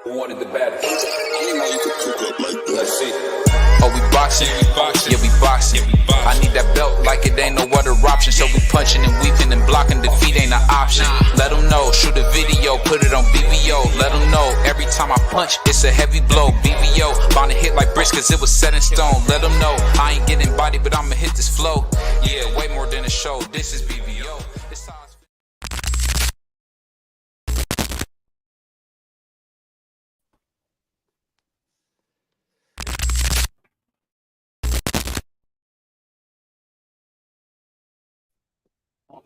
Who wanted the baddest? Let's see. Oh, we boxing? Yeah, we boxing. I need that belt like it ain't no other option. So we punching and weaving and blocking. Defeat ain't an option. Let them know. Shoot a video, put it on BVO. Let them know. Every time I punch, it's a heavy blow. BVO, bound to hit like bricks cause it was set in stone. Let them know. I ain't getting body, but I'ma hit this flow. Yeah, way more than a show. This is BVO.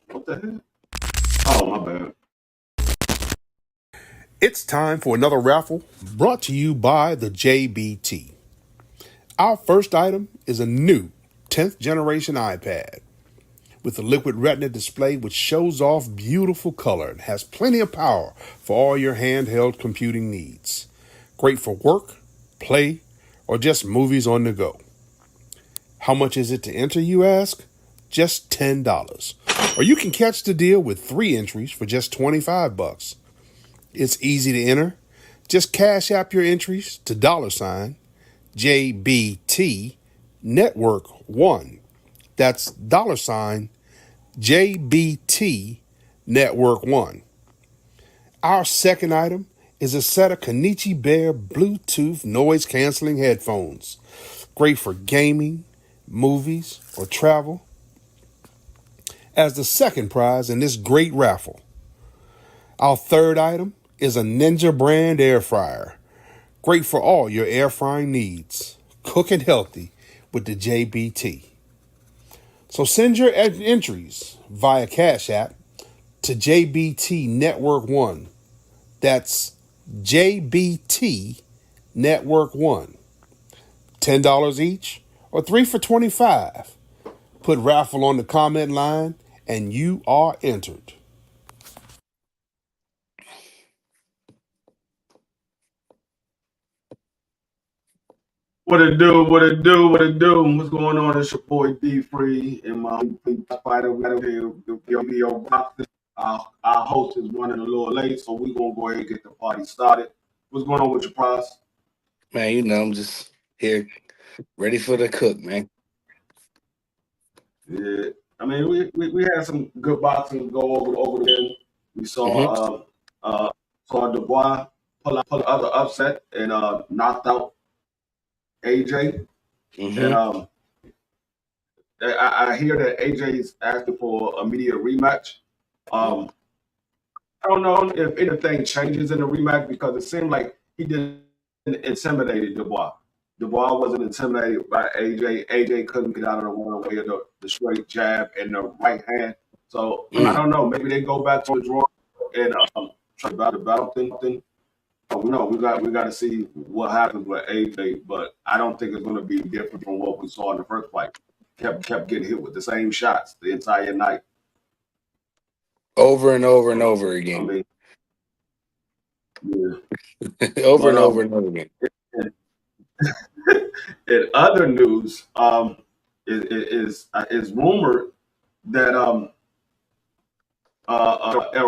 What the hell? Oh, my bad. It's time for another raffle brought to you by the JBT. Our first item is a new 10th generation iPad with a liquid retina display which shows off beautiful color and has plenty of power for all your handheld computing needs. Great for work, play, or just movies on the go. How much is it to enter, you ask? Just $10. Or you can catch the deal with 3 entries for just $25. It's easy to enter. Just cash app your entries to $JBT Network 1. That's $JBT Network 1. Our second item is a set of Kenichi Bear Bluetooth noise canceling headphones. Great for gaming, movies, or travel. As the second prize in this great raffle. Our third item is a Ninja brand air fryer. Great for all your air frying needs. Cooking healthy with the JBT. So send your entries via Cash App to JBT Network 1. That's JBT Network 1. $10 each or 3 for $25. Put raffle on the comment line and you are entered. What it do? What's going on? It's your boy D-Free and my fighter. We got here the BVO boxing. Our host is running a little late, so we're going to go ahead and get the party started. What's going on with your prize? Man, you know, I'm just here ready for the cook, man. Yeah. I mean, we had some good boxing go over there. We saw Dubois pull the other upset and knocked out AJ. And I hear that AJ is asking for immediate rematch. I don't know if anything changes in the rematch because it seemed like he didn't intimidate Dubois. Dubois wasn't intimidated by AJ. AJ couldn't get out of the one way of the straight jab and the right hand. So I don't know. Maybe they go back to the draw and try to battle thing. No, we got to see what happens with AJ, but I don't think it's going to be different from what we saw in the first fight. Kept getting hit with the same shots the entire night, over and over and over again. I mean, yeah. over and over and over again. In other news, is rumored that El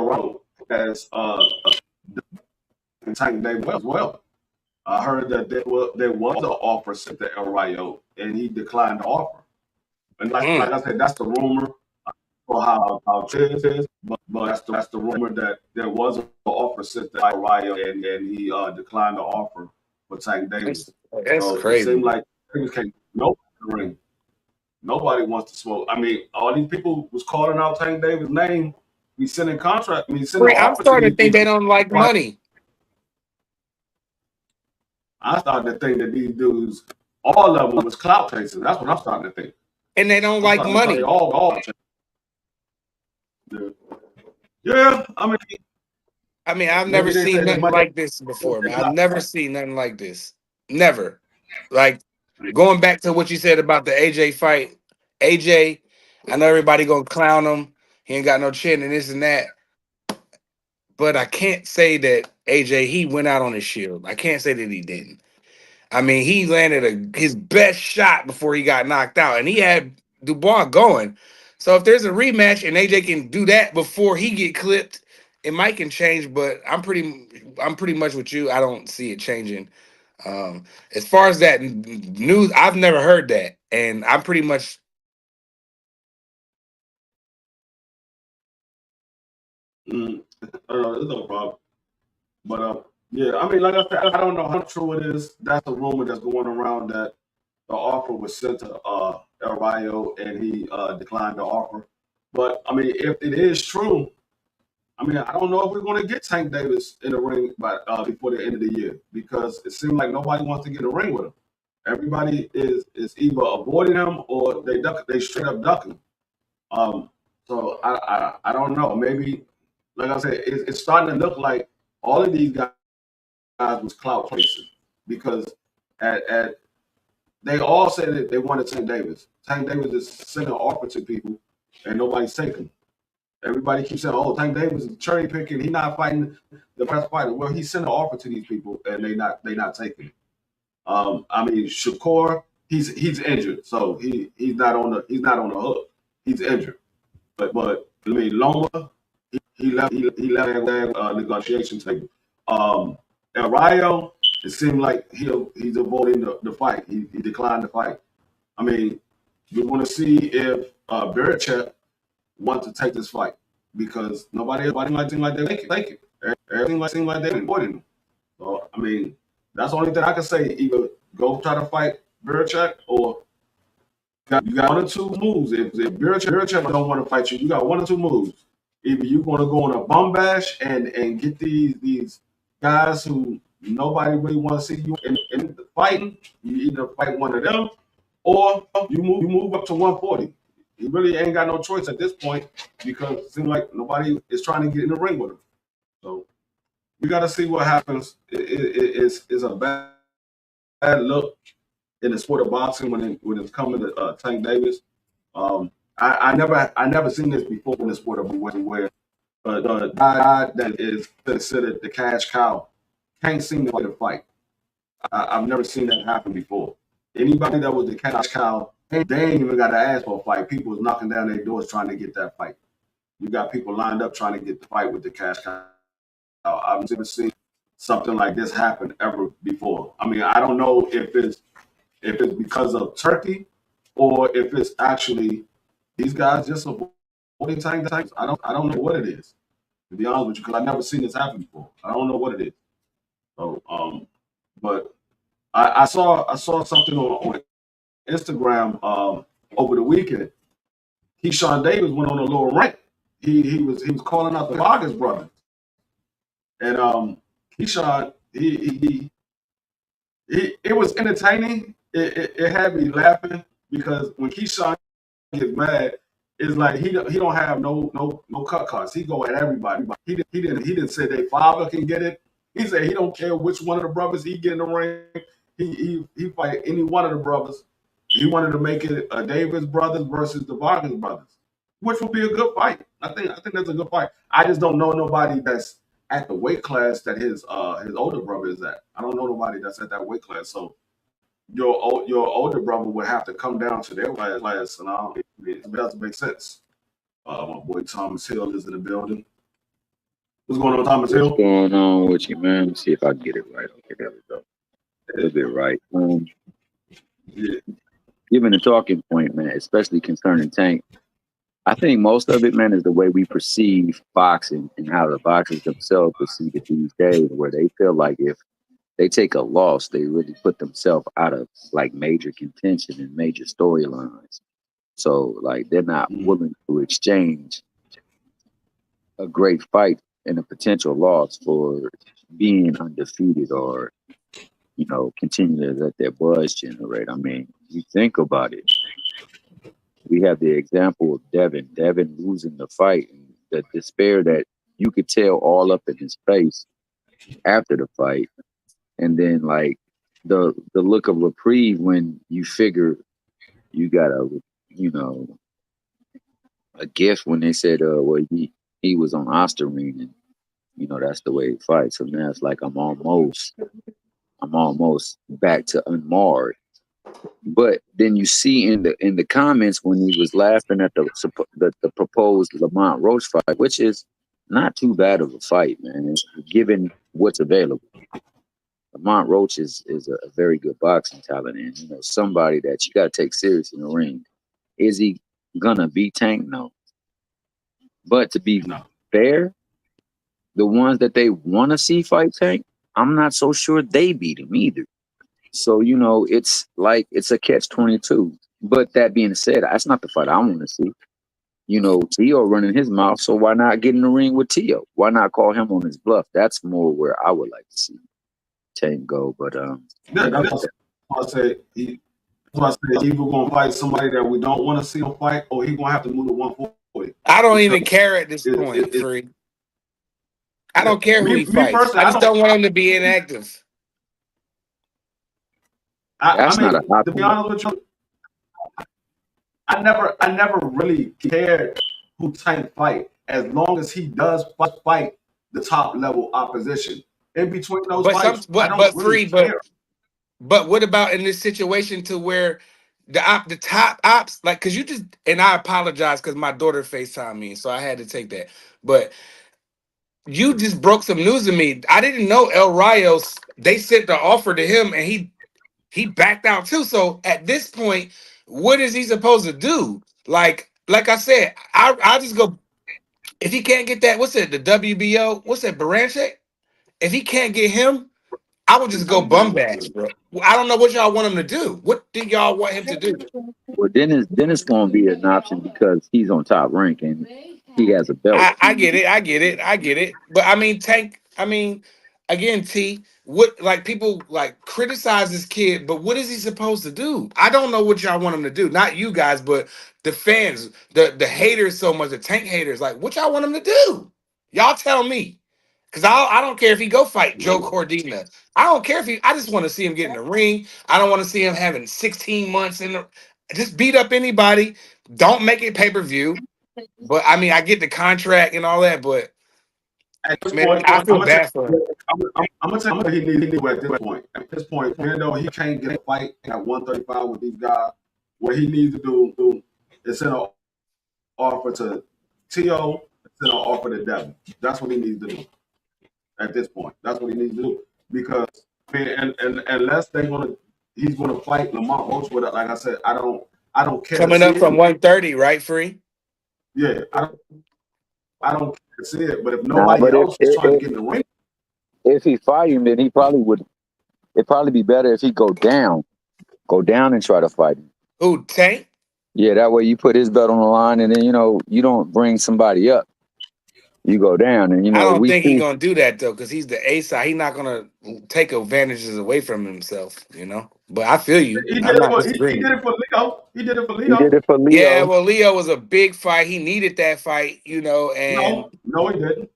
Rowe has Tank Davis as well. I heard that there was an offer sent to El Rayo, and he declined the offer. And like I said, that's the rumor for how it is, but that's the rumor that there was an offer sent to El Rayo, and he declined the offer for Tank Davis. That's crazy. It seemed like Davis can't nobody in the ring. Nobody wants to smoke. I mean, all these people was calling out Tank Davis' name. We sending contract. I'm starting to think they don't like money. I started to think that these dudes, all of them, was clout chasers. That's what I'm starting to think. And they don't like money. All yeah, I mean, I've never seen nothing like this before, man. I've never seen nothing like this. Never. Like, going back to what you said about the AJ fight, AJ, I know everybody gonna clown him. He ain't got no chin and this and that. But I can't say that AJ, he went out on his shield. I can't say that he didn't. I mean, he landed his best shot before he got knocked out, and he had Dubois going. So if there's a rematch and AJ can do that before he get clipped, it might can change, but I'm pretty much with you. I don't see it changing. As far as that news, I've never heard that, and I'm pretty much. It's no problem. But yeah, I mean, like I said, I don't know how true it is. That's a rumor that's going around that the offer was sent to El Rayo and he declined the offer. But I mean, if it is true, I mean, I don't know if we're going to get Tank Davis in the ring by before the end of the year because it seems like nobody wants to get in the ring with him. Everybody is either avoiding him or they straight up ducking. So I don't know. Maybe, like I said, it's starting to look like all of these guys was clout chasing because at they all said that they wanted Tank Davis. Tank Davis is sending an offer to people, and nobody's taking. Everybody keeps saying, "Oh, Tank Davis is cherry picking. He's not fighting the best fighter." Well, he's sending an offer to these people, and they not taking it. I mean, Shakur, he's injured, so he's not on the hook. He's injured. But I mean, Loma, he left that negotiation table. El Rayo, it seemed like he's avoiding the fight. He declined the fight. I mean, we want to see if Berichek wants to take this fight because nobody seems like they take it. Everything seems like they're avoiding him. So I mean, that's the only thing I can say. Either go try to fight Berichek or you got one or two moves. If Berichek don't want to fight you, you got one or two moves. Either you're going to go on a bum bash and get these guys who nobody really wants to see you in fighting. You either fight one of them or you move up to 140. He really ain't got no choice at this point because it seems like nobody is trying to get in the ring with him. So we got to see what happens. It's a bad look in the sport of boxing when it's coming to Tank Davis. I never seen this before in the sport of boxing where the guy that is considered the cash cow can't seem to fight. I've never seen that happen before. Anybody that was the cash cow, they ain't even got to ask for a fight. People was knocking down their doors trying to get that fight. You got people lined up trying to get the fight with the cash cow. I've never seen something like this happen ever before. I mean, I don't know if it's because of Turkey or if it's actually these guys just avoiding Tank. I don't know what it is, to be honest with you, because I've never seen this happen before. I don't know what it is. So, but I saw something on Instagram over the weekend. Keyshawn Davis went on a little rant. He was calling out the Vargas brothers, and Keyshawn he it was entertaining. It had me laughing because when Keyshawn gets mad, it's like he don't have no cut cards. He go at everybody. He didn't say their father can get it. He said he don't care which one of the brothers he get in the ring. He fight any one of the brothers. He wanted to make it a Davis brothers versus the Vargas brothers, which would be a good fight. I think that's a good fight. I just don't know nobody that's at the weight class that his older brother is at. I don't know nobody that's at that weight class. So your older brother would have to come down to their weight class, and it doesn't make sense. My boy Thomas Hill is in the building. What's going on, Thomas Hill? What's going on with you, man? Let me see if I can get it right. Okay, there we go. A little bit right. Yeah. Given the talking point, man, especially concerning Tank, I think most of it, man, is the way we perceive boxing and how the boxers themselves perceive it these days, where they feel like if they take a loss, they really put themselves out of like major contention and major storylines. So like they're not willing to exchange a great fight and a potential loss for being undefeated or, you know, continue to let their buzz generate. I mean, you think about it. We have the example of Devin losing the fight and the despair that you could tell all up in his face after the fight. And then like the look of reprieve when you figure you got a gift when they said, well, he was on Osterine and, you know, that's the way he fights. So now it's like I'm almost back to unmarred. But then you see in the comments when he was laughing at the proposed Lamont Roach fight, which is not too bad of a fight, man, given what's available. Lamont Roach is a very good boxing talent, and somebody that you got to take serious in the ring. Is he gonna beat Tank? No, but to be No. fair, the ones that they want to see fight Tank, I'm not so sure they beat him either. So it's like it's a catch-22. But that being said, that's not the fight I want to see. Tio running his mouth, so why not get in the ring with Tio? Why not call him on his bluff? That's more where I would like to see Tank go. But That's why I say either gonna fight somebody that we don't want to see him fight, or he gonna have to move to 140. I don't even care at this point, Free. I don't care who he fights. Personally, I just don't want him to be inactive. That's not an to be honest with you, I never really cared who Tank fight, as long as he does fight the top level opposition. In between those fights, I don't really care. But what about in this situation to where the top ops, like, because you just, and I apologize because my daughter FaceTimed me, so I had to take that. But you just broke some news to me. I didn't know El Rios, they sent the offer to him and he backed out too. So at this point, what is he supposed to do? Like I said, I just go, if he can't get that, what's it, the WBO, what's that, Baranchek? If he can't get him, I would just go bum bash, bro. I don't know what y'all want him to do. What do y'all want him to do? Well, Dennis won't be an option because he's on top rank and he has a belt. I get it. But I mean, Tank. I mean, again, T. What, like, people like criticize this kid, but what is he supposed to do? I don't know what y'all want him to do. Not you guys, but the fans, the haters, so much the Tank haters. Like, what y'all want him to do? Y'all tell me. Because I don't care if he go fight Joe Cordina. I don't care if he. I just want to see him get in the ring. I don't want to see him having 16 months in the. Just beat up anybody. Don't make it pay-per-view. But I mean, I get the contract and all that, but At this man, point, I feel bad for him. I'm gonna tell you what he needs to do at this point. At this point, even though he can't get a fight at 135 with these guys, what he needs to do is send an offer to T.O., send an offer to Devin. That's what he needs to do at this point. That's what he needs to do. Because and unless he's gonna fight Lamont Roach with it, like I said, I don't care. Coming up from 130, right, Free? Yeah, I don't care to see it. But if nobody else is trying to get in the ring, if he fight him, then he probably would. It'd probably be better if he go down and try to fight him. Who, Tank? Yeah, that way you put his belt on the line, and then you don't bring somebody up. You go down, and I don't think he's gonna do that though, because he's the A side. He's not gonna take advantages away from himself, But I feel you. He did it for Leo. He did it for Leo. Yeah, well, Leo was a big fight. He needed that fight, and no, he didn't.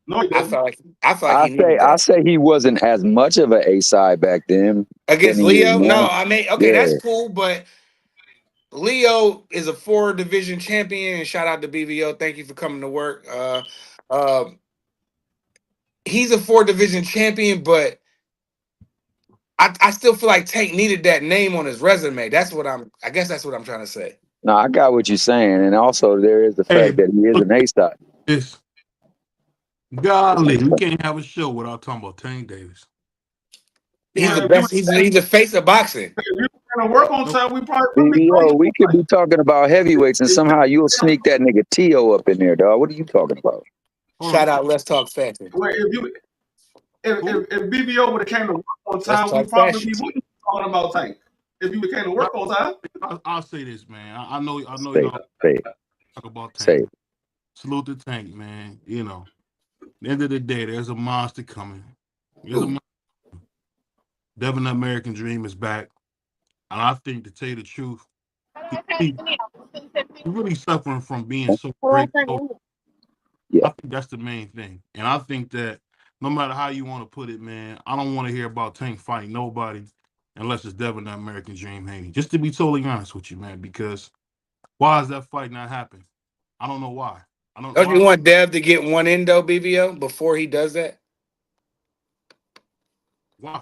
No, he didn't. I felt like he needed that. I say he wasn't as much of an A side back then against Leo. No, I mean, okay, yeah. That's cool, but Leo is a 4 division champion, and shout out to BVO. Thank you for coming to work. He's a 4 division champion, but I still feel like Tank needed that name on his resume. I guess that's what I'm trying to say. No, I got what you're saying, and also there is the fact that he is an A side. Golly, we can't have a show without talking about Tank Davis. He's the best. He's the face of boxing. If you were gonna work on time, we could be talking about heavyweights, and somehow you'll sneak that nigga Tio up in there, dog. What are you talking about? Shout out, Let's Talk Fashion. If BVO would have came to work on time, we probably wouldn't be talking about Tank. If you came to work on time, I'll say this, man. I know y'all talk about Tank. Salute to Tank, man. At the end of the day, there's a monster coming. Devin, the American Dream is back. And I think, to tell you the truth, he's really suffering from being so great. I think that's the main thing. And I think that no matter how you want to put it, man, I don't want to hear about Tank fighting nobody unless it's Devin, the American Dream, Haney. Just to be totally honest with you, man, because why is that fight not happening? I don't know why. Don't you want Dev to get one in, though, BVO, before he does that? Why?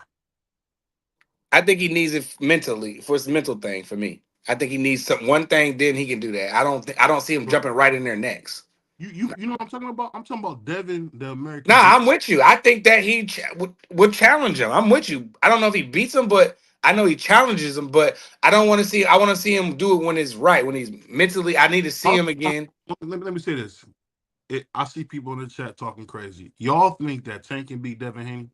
I think he needs it mentally, for his mental thing for me. I think he needs one thing, then he can do that. I don't see him jumping right in there next. You know what I'm talking about? I'm talking about Devin, the American. Nah, I'm with you. I think that he would challenge him. I'm with you. I don't know if he beats him, but I know he challenges him. But I don't want to see. I want to see him do it when it's right, when he's mentally. I need to see him again. Let me say this. I see people in the chat talking crazy. Y'all think that Tank can beat Devin Haney?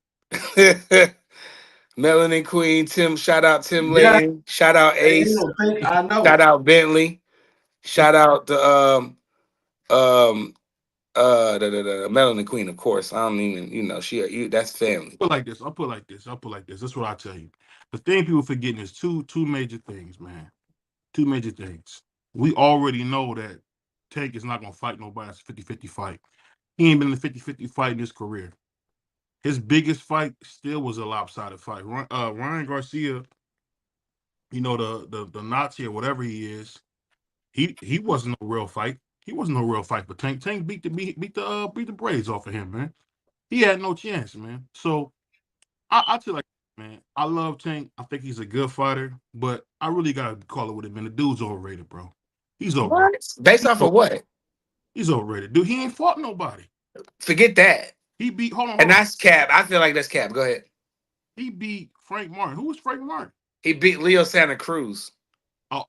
Melanin Queen, Tim. Shout out Tim Yeah, Layton. Shout out Ace. I know. Shout out Bentley. Shout out the the Melanin Queen, of course. I don't even that's family. I'll put like this. That's what I tell you. The thing people forgetting is two major things, man. Two major things. We already know that Tank is not gonna fight nobody. It's a 50-50 fight. He ain't been in a 50-50 fight in his career. His biggest fight still was a lopsided fight. Ryan Garcia, the Nazi or whatever he is, he wasn't no real fight. He wasn't no real fight. But Tank beat the braids off of him, man. He had no chance, man. So I feel like, man, I love Tank. I think he's a good fighter, but I really gotta call it what it, man. The dude's overrated, bro. He's overrated. What? Based off of what? He's overrated, dude. He ain't fought nobody. Forget that. He beat. Hold on. And that's cap. I feel like that's cap. Go ahead. He beat Frank Martin. Who was Frank Martin? He beat Leo Santa Cruz.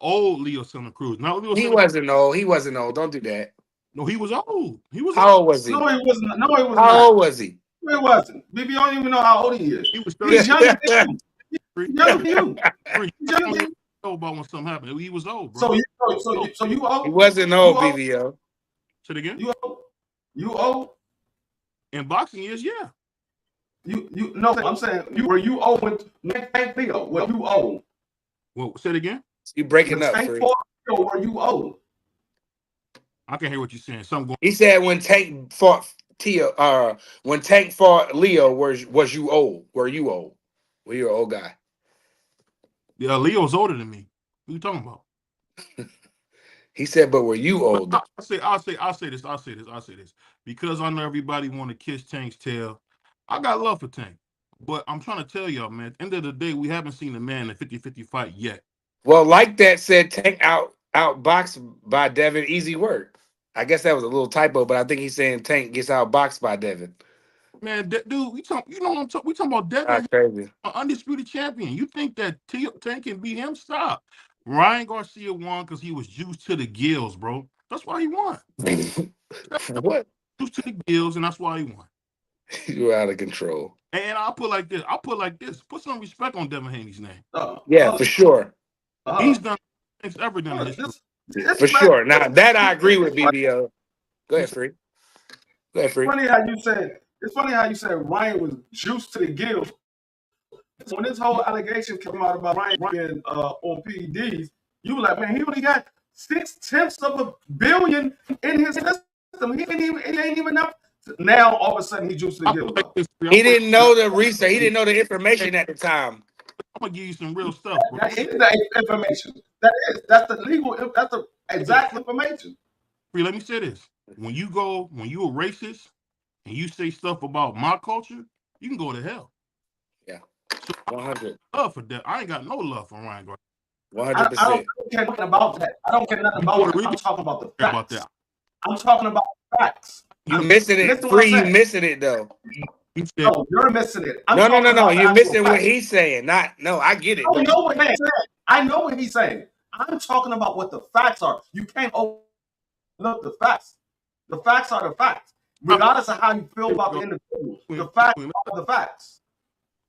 Old Leo Santa Cruz. Not Leo. He wasn't old. He wasn't old. Don't do that. No, he was old. How old was he? No, he wasn't. No, he was How not. old was he? No, he wasn't. BB, I don't even know how old he is. He was He's 30. younger than you. He's younger than you. He's younger than you. Know about when something happened. He was old, bro. So you old? He wasn't old, You old? BVO. Say it again. You old? You old? In boxing years, yeah. You no, I'm saying were you old when Tank Leo? Were you old? Well, say it again. You breaking up, Tank Free. Leo, were you old? I can hear what you're saying. Something going. He said when Tank fought when Tank fought Leo, was you old? Were you old? Were you an old guy? Yeah, Leo's older than me. What are you talking about? He said, but were you old? I'll say this. Because I know everybody want to kiss Tank's tail. I got love for Tank. But I'm trying to tell y'all, man, at the end of the day, we haven't seen a man in a 50-50 fight yet. Well, like that said, Tank outboxed by Devin. Easy work. I guess that was a little typo, but I think he's saying Tank gets outboxed by Devin. Man, dude, we talking about Devin, That's crazy. an undisputed champion. You think that Tank can beat him? Stop. Ryan Garcia won because he was juiced to the gills, bro. That's why he won. What? Juiced to the gills, and that's why he won. You're out of control. And I'll put like this. Put some respect on Devin Haney's name. Yeah, for sure. He's done things ever done in history. For sure. Now that I agree with, BBO. Go ahead, Free. It's funny how you said Ryan was juiced to the gills. When this whole allegation came out about Ryan being on PEDs, you were like, man, he only got 0.6 billion in his system. He ain't even know. Now all of a sudden he juiced to the gills. He didn't know the research. He didn't know the information at the time. I'm gonna give you some real stuff, bro. That is the information. That's the legal. That's the exact information. Free, let me say this: when you a racist and you say stuff about my culture, you can go to hell. Yeah, 100. Love for that. I ain't got no love for Ryan Garcia. 100%. I don't care nothing about that. I don't care nothing about that. I'm talking about the facts. I'm talking about facts. You missing it, Free. You missing it though. No, you're missing it. No. You're missing what he's saying. I get it. I know what he's saying. I know what he's saying. I'm talking about what the facts are. You can't overlook the facts. The facts are the facts. Regardless of how you feel about the individual, the facts are the facts.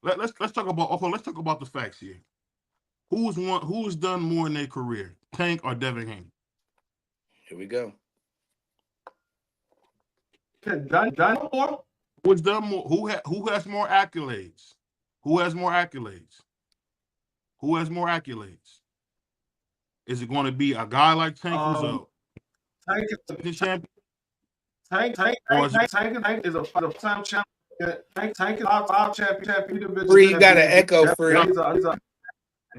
Let's talk about the facts here. Who's done more in their career, Tank or Devin Haney? Here we go. Done more? Who's done more? Who has more accolades? Who has more accolades? Who has more accolades? Is it going to be a guy like Tank who's Tank the champion? Tank is a five-time champion. Tank is our champion. Free, you got to echo, Free.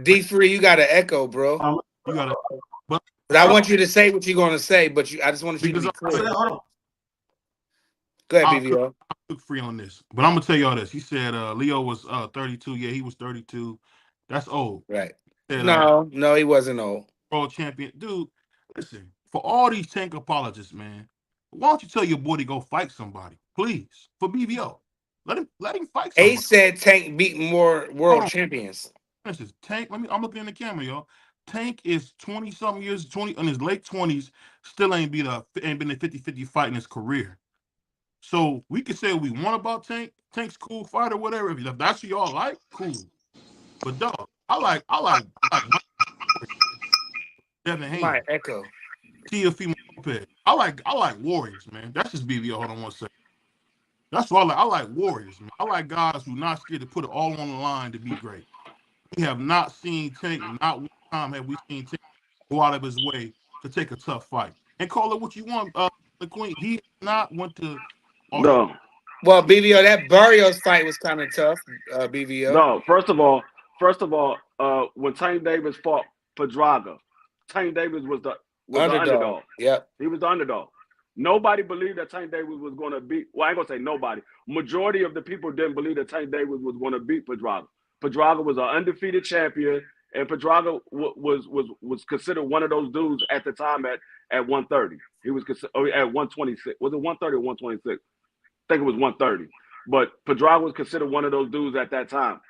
D Free, you got to echo, bro. You got to. But I want you to say what you're going to say, but I just want you to be clear. Go ahead, BVO. I'll cook Free on this, but I'm gonna tell y'all this. He said Leo was 32. Yeah, he was 32. That's old. Right. Said, no, he wasn't old. World champion, dude. Listen, for all these Tank apologists, man, Why don't you tell your boy to go fight somebody, please, for BVO? Let him fight somebody. Ace said Tank beat more world on. champions. This is Tank. I'm looking in the camera, y'all. Tank is 20 something years, 20 in his late 20s, still ain't been a 50-50 fight in his career. So we could say what we want about Tank. Tank's cool fighter, whatever. If that's what y'all like, cool. But dog, I like Devin Haney, My echo. Teofimo Lopez. I like warriors, man. That's just BVO. Hold on one second. That's what I like. I like warriors, man. I like guys who not scared to put it all on the line to be great. We have not seen Tank, not one time have we seen Tank go out of his way to take a tough fight. And call it what you want, the Queen. He not went to Australia. No, Well, BVO, that Barrios fight was kind of tough. BVO no. First of all, when Tank Davis fought Pedraza, Tank Davis was the underdog. Yep. He was the underdog. Nobody believed that Tank Davis was going to beat. Well, I ain't gonna say nobody. Majority of the people didn't believe that Tank Davis was going to beat Pedraza. Pedraza was an undefeated champion, and Pedraza was considered one of those dudes at the time at 130. He was considered at 126. Was it 130 or 126? I think it was 130. But Pedraza was considered one of those dudes at that time,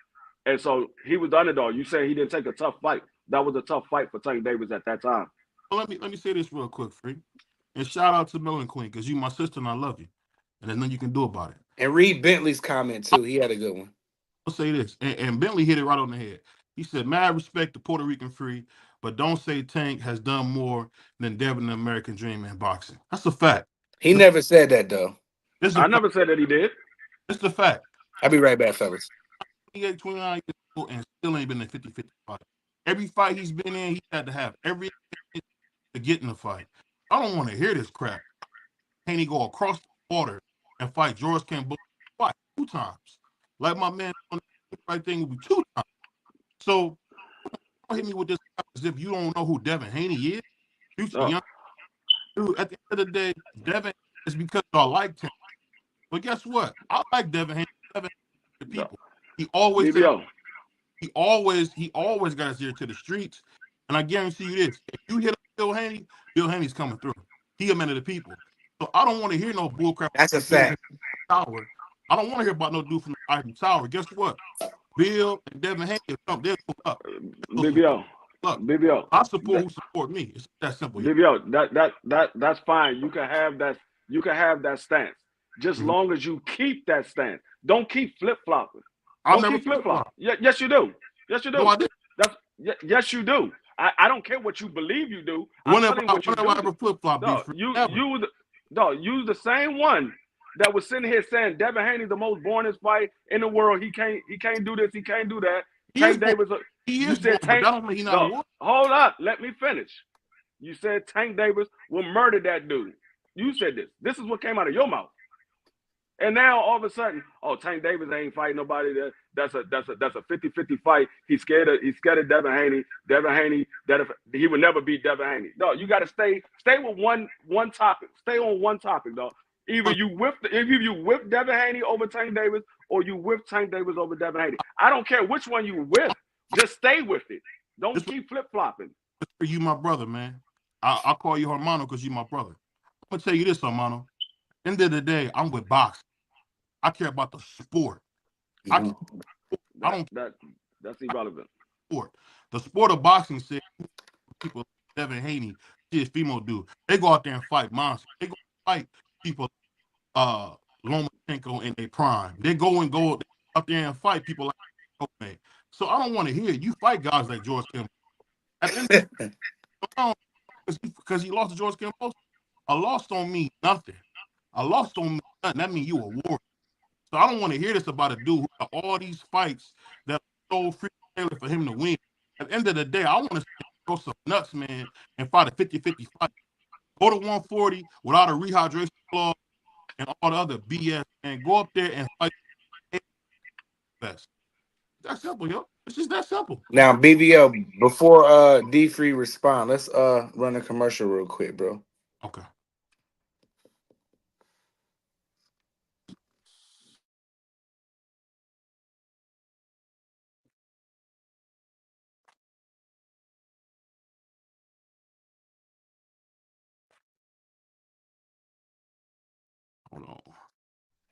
and so he was the underdog. You say he didn't take a tough fight. That was a tough fight for Tank Davis at that time. Well, let me say this real quick, Free. And shout out to Melon Queen, because you my sister and I love you. And there's nothing you can do about it. And read Bentley's comment too. He had a good one. I'll say this, and Bentley hit it right on the head. He said, mad respect to Puerto Rican Free, but don't say Tank has done more than Devin the American Dream in boxing. That's a fact. He never said that though. I never said that he did. It's the fact. I'll be right back, fellas. 28, 29 years old and still ain't been in 50-50 fight. Every fight he's been in, he had to have every to get in the fight. I don't want to hear this crap. Haney go across the border and fight George Campbell fight 2 times. Like my man on the right thing will be 2 times. So don't hit me with this as if you don't know who Devin Haney is. You young dude. At the end of the day, Devin is because y'all liked him. But guess what? I like Devin Haney. Devin the people. He always BVO. he always got his ear to the streets. And I guarantee you this: if you hit up Bill Haney's coming through. He a man of the people. So I don't want to hear no bullcrap. That's a fact. Tower. I don't want to hear about no dude from the Eiffel Tower. Guess what? Bill and Devin Haney are something. They'll go up. BVO. Look, BVO. I support who support me. It's that simple. BVO. That's fine. You can have that. You can have that stance, just long as you keep that stance. Don't keep flip flopping. I'll never flip flop. Yes, you do. Yes, you do. No, I didn't. Yes, you do. I don't care what you believe you do. Whenever I ever flip flop, use the same one that was sitting here saying Devin Haney's the most boringest fight in the world. He can't do this. He can't do that. Tank Davis. You said Tank. Hold up. Let me finish. You said Tank Davis will murder that dude. You said this. This is what came out of your mouth. And now all of a sudden, Tank Davis ain't fighting nobody. That's a 50-50 fight. He's scared of Devin Haney. Devin Haney, he would never beat Devin Haney. No, you got to stay with one topic. Stay on one topic, though. Either you whip Devin Haney over Tank Davis, or you whip Tank Davis over Devin Haney. I don't care which one you whip. Just stay with it. Don't keep flip flopping. You my brother, man. I call you Hermano because you my brother. I'm gonna tell you this, Hermano. End of the day, I'm with boxing. I care about the sport. That's irrelevant. Sport. The sport of boxing said people like Devin Haney, Teofimo do. They go out there and fight monsters. They go fight people Lomachenko in their prime. They go out there and fight people like Kobe. So I don't want to hear you fight guys like George Campbell. At the end of the day, because he lost to George Campbell, a loss don't mean nothing. A loss don't mean nothing. That means you a warrior. So I don't want to hear this about a dude who got all these fights that are so freaking for him to win. At the end of the day, I want to throw some nuts, man, and fight a 50-50 fight. Go to 140 without a rehydration clause and all the other BS, and go up there and fight best. That's simple, yo. It's just that simple. Now, BVO, before D-Free respond, let's run a commercial real quick, bro. Okay.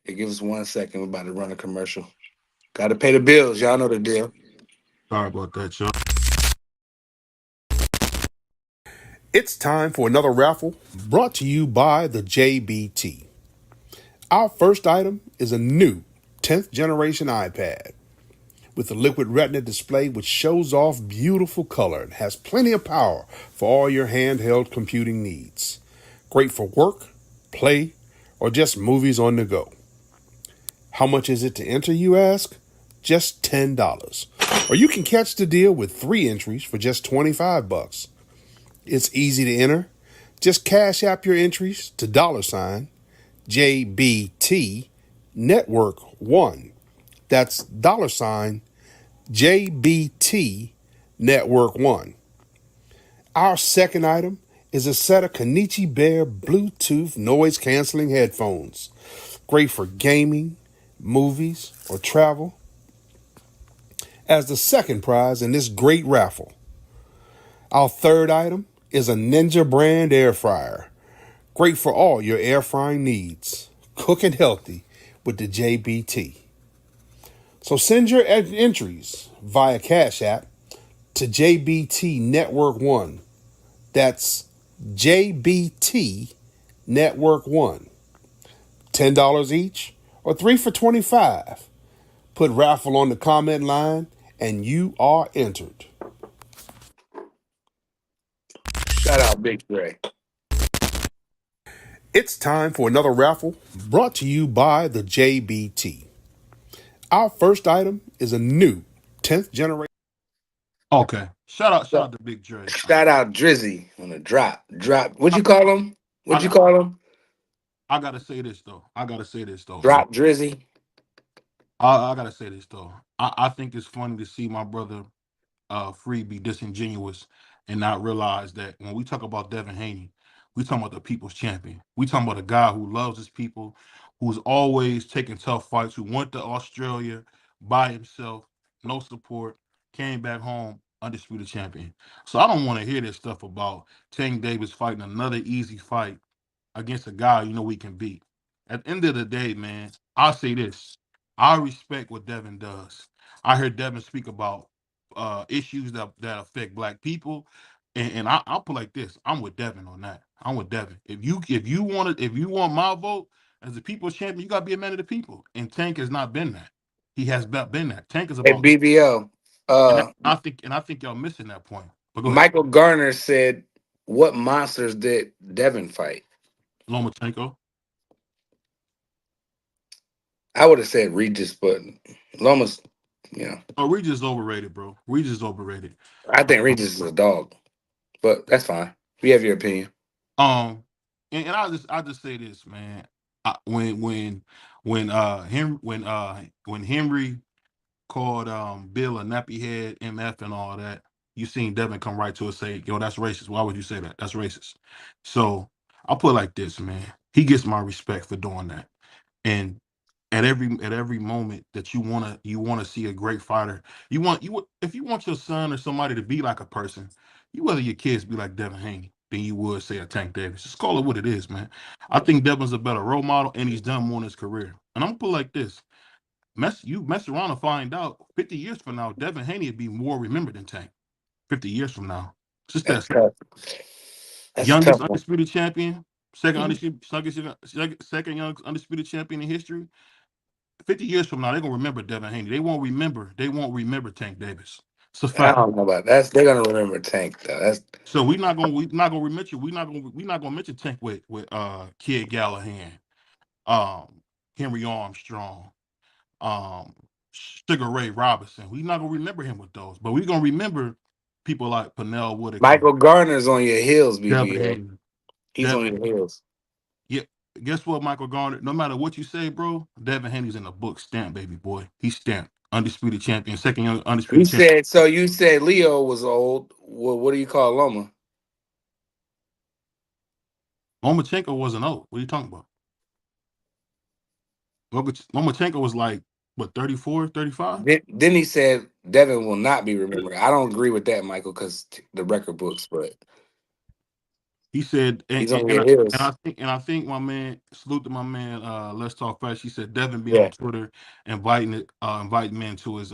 Hey, give us 1 second. We're about to run a commercial. Got to pay the bills. Y'all know the deal. Sorry about that, Chuck. It's time for another raffle brought to you by the JBT. Our first item is a new 10th generation iPad with a liquid retina display which shows off beautiful color and has plenty of power for all your handheld computing needs. Great for work, play, or just movies on the go. How much is it to enter, you ask? Just $10. Or you can catch the deal with 3 entries for just $25. It's easy to enter. Just cash app your entries to $ JBT Network 1. That's $ JBT Network 1. Our second item is a set of Kenichi Bear Bluetooth noise canceling headphones. Great for gaming, movies, or travel. As the second prize in this great raffle. Our third item is a Ninja brand air fryer. Great for all your air frying needs. Cooking healthy with the JBT. So send your entries via Cash App to JBT Network 1. That's JBT Network 1. $10 each or 3 for $25. Put raffle on the comment line and you are entered. Shout out Big Dre. It's time for another raffle brought to you by the JBT. Our first item is a new 10th generation. Okay. Shout out to Big Dre. Shout out Drizzy on the drop. What'd you call him? What'd you call him? I gotta say this though. Drop Drizzy. I gotta say this though. I think it's funny to see my brother Free be disingenuous and not realize that when we talk about Devin Haney, we talking about the people's champion. We talking about a guy who loves his people, who's always taking tough fights, who went to Australia by himself, no support, came back home, undisputed champion. So I don't want to hear this stuff about Tank Davis fighting another easy fight against a guy you know we can beat. At the end of the day, man, I'll say this. I respect what Devin does. I heard Devin speak about issues that affect black people. And I'll put like this. I'm with Devin on that. I'm with Devin. If you want my vote as the people's champion, you gotta be a man of the people. And Tank has not been that. He has not been that. Tank is Hey, about BVO. I think y'all missing that point. But go ahead. Michael Garner said, "What monsters did Devin fight?" Lomachenko. I would have said Regis, but Lomas, Oh, Regis is overrated, bro. Regis is overrated. I think Regis is a dog, but that's fine. You have your opinion. And I'll just say this, man. When Henry called Bill a nappy head, MF and all that, you seen Devin come right to us say, yo, that's racist. Why would you say that? That's racist. So I'll put it like this, man. He gets my respect for doing that. And at every moment that you wanna see a great fighter, if you want your son or somebody to be like a person, you rather your kids be like Devin Haney than you would say a Tank Davis. Just call it what it is, man. I think Devin's a better role model and he's done more in his career. And I'm gonna put it like this. Mess around and find out 50 years from now, Devin Haney would be more remembered than Tank. 50 years from now. It's just That's that tough. That's a youngest tough one. undisputed champion, second Mhm. youngest undisputed champion in history. 50 years from now, they're gonna remember Devin Haney. They won't remember Tank Davis. It's a I fact. don't know about that. They're gonna remember Tank though. That's So we're not gonna mention Tank with Kid Gallahan, Henry Armstrong, um Sugar Ray Robinson. We're not gonna remember him with those, but we're gonna remember people like Pernell Whitaker, Michael Garner's on your heels, Devin BBO. Haney. He's on your heels. Yeah, guess what, Michael Garner? No matter what you say, bro, Devin Haney's in the book stamped, baby boy. He's stamped. Undisputed champion, second young undisputed champion. You said Leo was old. What do you call Loma? Lomachenko wasn't old. What are you talking about? Lomachenko was like, what, 34, 35? Then he said Devin will not be remembered. I don't agree with that, Michael, because the record books, but He said, He's gonna get his. and I think my man, salute to my man. Let's talk fast. He said Devin be Yeah, on Twitter inviting men to his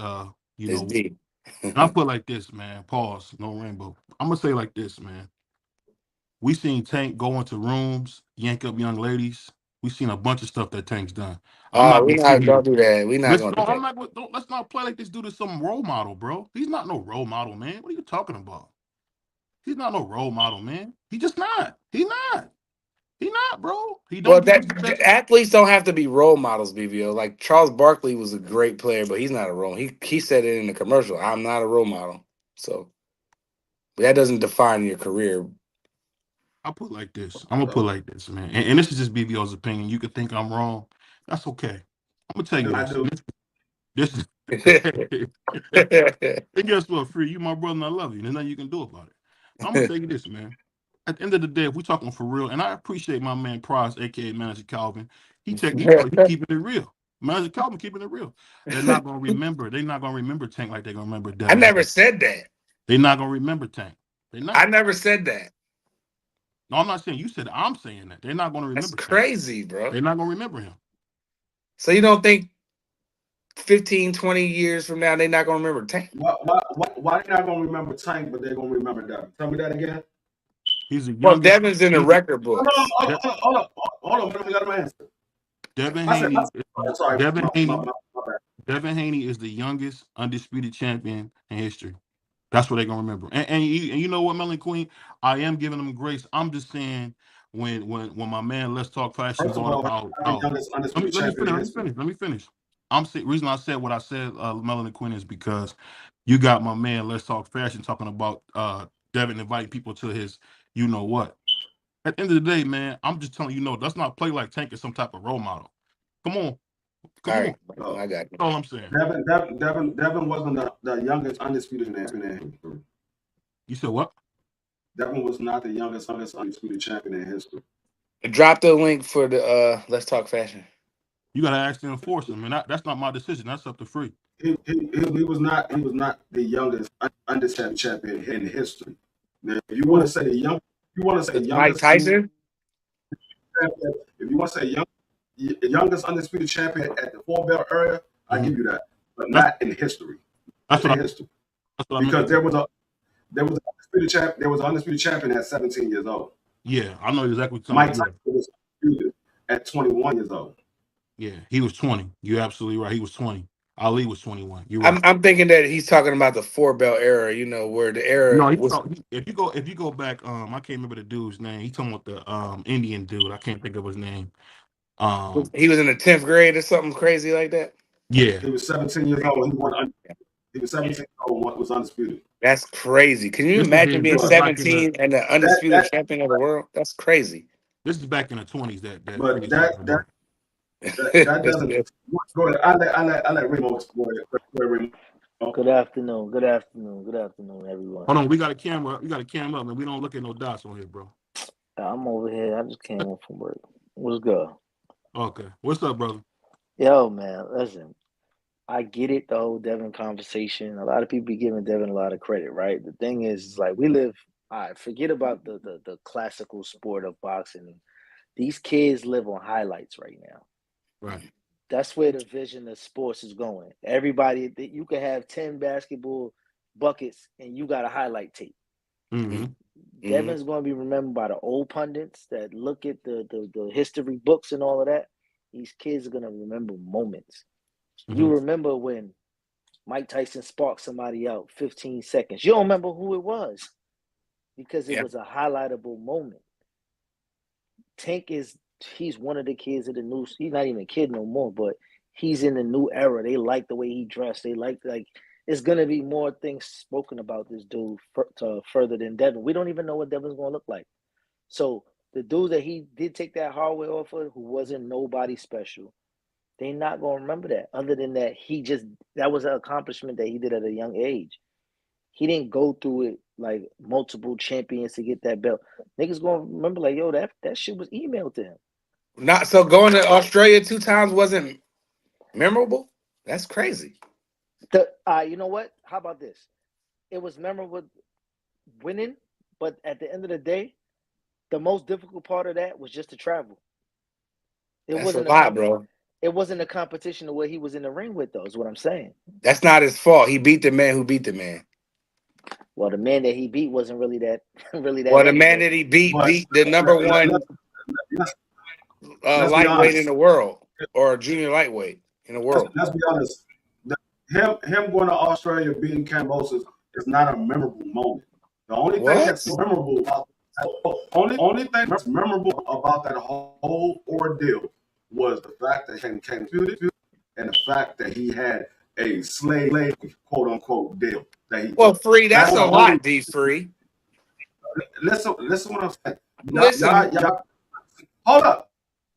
it's deep. And I put like this, man. Pause. No rainbow. I'm gonna say like this, man. We seen Tank go into rooms, yank up young ladies. We seen a bunch of stuff that Tank's done. I'm Oh, not we gonna sit not here. don't do that. We not Listen, gonna no, do I'm that. not. Let's not play like this dude is some role model, bro. He's not no role model, man. What are you talking about? He's not no role model, man. He just not. He not. He not, bro. He Well, don't get that respect. athletes don't have to be role models, BVO. Like Charles Barkley was a great player, but he's not a role. He said it in the commercial. I'm not a role model. So that doesn't define your career. I put like this. I'm gonna put like this, man. And this is just BBO's opinion. You could think I'm wrong. That's okay. I'm gonna tell you I this. do. This is. And guess what, Free? You my brother, and I love you. There's nothing you can do about it. I'm gonna tell you this, man. At the end of the day, if we're talking for real, and I appreciate my man Price, aka Manager Calvin, he keeping it real. Manager Calvin keeping it real. They're not gonna remember. They're not gonna remember Tank like they're gonna remember I Devin. never said that. They're not gonna remember Tank. They're not. I never said that. No, I'm not saying you said it. I'm saying that. They're not gonna That's remember Tank. crazy, bro. They're not gonna remember him. So you don't think 15, 20 years from now they're not gonna remember Tank? Why they not gonna remember Tank, but they're gonna remember Devin? Tell me that again. He's the Well, youngest. Devin's in the record books. Hold on. Let me answer. Devin I said, Haney. sorry, Devin Haney. my bad. Devin Haney is the youngest undisputed champion in history. That's what they're gonna remember. And you know what, Melanie Queen, I am giving them grace. I'm just saying when my man Let's Talk Fashion First of brought up all, how the youngest undisputed champion in history. let me finish. Reason I said what I said, Melanie Quinn, is because you got my man Let's Talk Fashion talking about Devin inviting people to his you know what. At the end of the day, man, I'm just telling you, let's not play like Tank is some type of role model. Come on. All right, Oh, I got you. That's all I'm saying. Devin wasn't the youngest undisputed champion in history. You said what? Devin was not the youngest undisputed champion in history. Drop the link for the Let's Talk Fashion. You gotta ask the enforcer, man. That's not my decision. That's up to Free. He was not the youngest undisputed champion in history. Now, if you want to say Mike Tyson. If you want to say youngest undisputed champion at the 4-belt era, I give you that, but not in history. That's what history. That's what because there was an undisputed champion at 17 years old. Yeah, I know exactly what you're Mike talking Tyson was undisputed at 21 years old. Yeah, he was 20. You're absolutely right. He was 20. Ali was 21. You're right. I'm thinking that he's talking about the 4-belt era. You know where the era No, was. if you go back, I can't remember the dude's name. He talking about the Indian dude. I can't think of his name. He was in the 10th grade or something crazy like that. Yeah, he was 17 years old. He was 17 years old. Was undisputed. That's crazy. Can you imagine being 17 and the undisputed champion of the world? That's crazy. This is back in the 20s. But that doesn't. Go ahead. I let Remo. Good afternoon. Good afternoon, everyone. Hold on, we got a camera. We got a camera up, man. We don't look at no dots on here, bro. I'm over here. I just came home from work. What's good? Okay, what's up, brother? Yo, man, listen. I get it, the whole Devin conversation. A lot of people be giving Devin a lot of credit, right? The thing is like we live. All right, forget about the classical sport of boxing. These kids live on highlights right now. Right. That's where the vision of sports is going. Everybody, you can have 10 basketball buckets and you got a highlight tape. Mm-hmm. Devin's going to be remembered by the old pundits that look at the history books and all of that. These kids are going to remember moments. Mm-hmm. You remember when Mike Tyson sparked somebody out 15 seconds. You don't remember who it was because it was a highlightable moment. Tank he's one of the kids of the new. He's not even a kid no more, but he's in the new era. They like the way he dressed. They like it's gonna be more things spoken about this dude further than Devin. We don't even know what Devin's gonna look like. So the dude that he did take that hard way off of, who wasn't nobody special, they not gonna remember that. Other than that, that was an accomplishment that he did at a young age. He didn't go through it like multiple champions to get that belt. Niggas gonna remember like, yo, that shit was emailed to him. Not so going to Australia 2 times wasn't memorable. That's crazy. You know what? How about this? It was memorable winning, but at the end of the day, the most difficult part of that was just to travel. That's a lot, bro. It wasn't a competition the way he was in the ring with, though, is what I'm saying. That's not his fault. He beat the man who beat the man. Well, the man that he beat wasn't really that Well, the man that he beat the number one lightweight in the world, or junior lightweight in the world. Let's be honest. Him going to Australia beating Kambosos is not a memorable moment. The only thing that's memorable about only thing that's memorable about that whole ordeal was the fact that he came to and the fact that he had a slave quote unquote deal. Free, that's a lot, D Free. Listen what I'm saying. Y'all, hold up.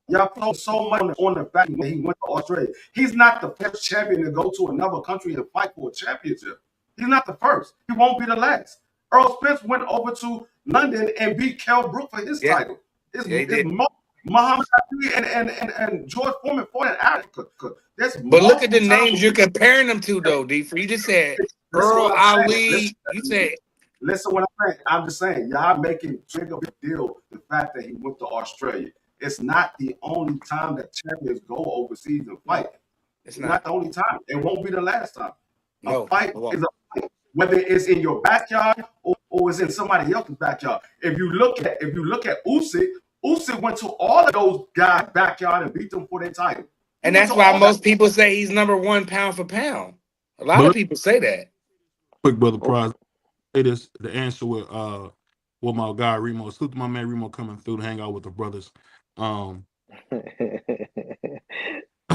Y'all focus so much on the fact that he went to Australia. He's not the first champion to go to another country and fight for a championship. He's not the first. He won't be the last. Earl Spence went over to London and beat Kell Brook for his title. Muhammad Ali and George Foreman fought in Africa. But look at the names you're comparing them to, though, D. You just said Earl Ali. You said. Listen what I'm saying. I'm just saying, y'all making big of a deal the fact that he went to Australia. It's not the only time that champions go overseas and fight. It's not the only time. It won't be the last time. A fight is a fight, whether it's in your backyard or it's in somebody else's backyard. If you look at Usyk went to all of those guys' backyard and beat them for their title. And that's why most people say he's number one pound for pound. A lot of people say that. Quick, brother Prize. Say this, the answer with my guy Remo. Salute to my man Remo coming through to hang out with the brothers. I know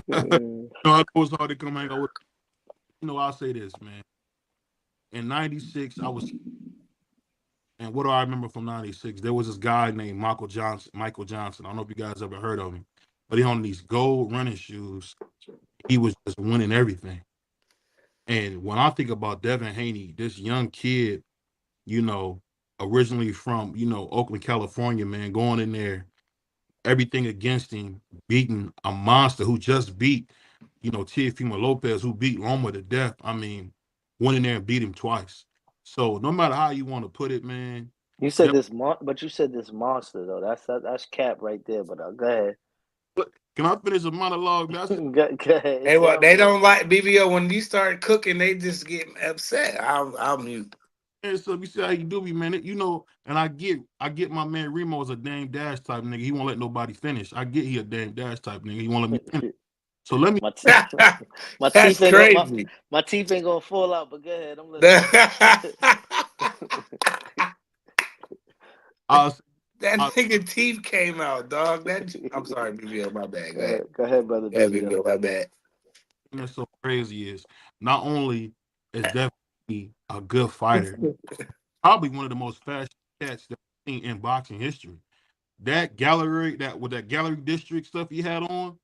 it's hard to come hang out with. I'll say this, man. In '96, and what do I remember from '96? There was this guy named Michael Johnson. I don't know if you guys ever heard of him, but he on these gold running shoes. He was just winning everything. And when I think about Devin Haney, this young kid, originally from, Oakland, California, man, going in there, everything against him, beating a monster who just beat, Teofimo Lopez, who beat Loma to death. I mean, went in there and beat him twice. So no matter how you want to put it, man. You said this monster, though. That's cap right there, but go ahead. Can I finish a monologue? Go ahead. Hey, they don't like BVO when you start cooking. They just get upset. I'll mute. And so you see how you do me, man. And I get my man Remo is a Dame Dash type nigga. He won't let nobody finish. I get he a Dame Dash type nigga. He won't let me finish. So let me. My teeth ain't gonna fall out. But go ahead. I'm listening. That nigga teeth came out, dog. I'm sorry, BVO, my bad. Go ahead, brother. BVO, my bad. What's so crazy is not only is definitely a good fighter, probably one of the most fast cats that I've seen in boxing history. That gallery district stuff he had on,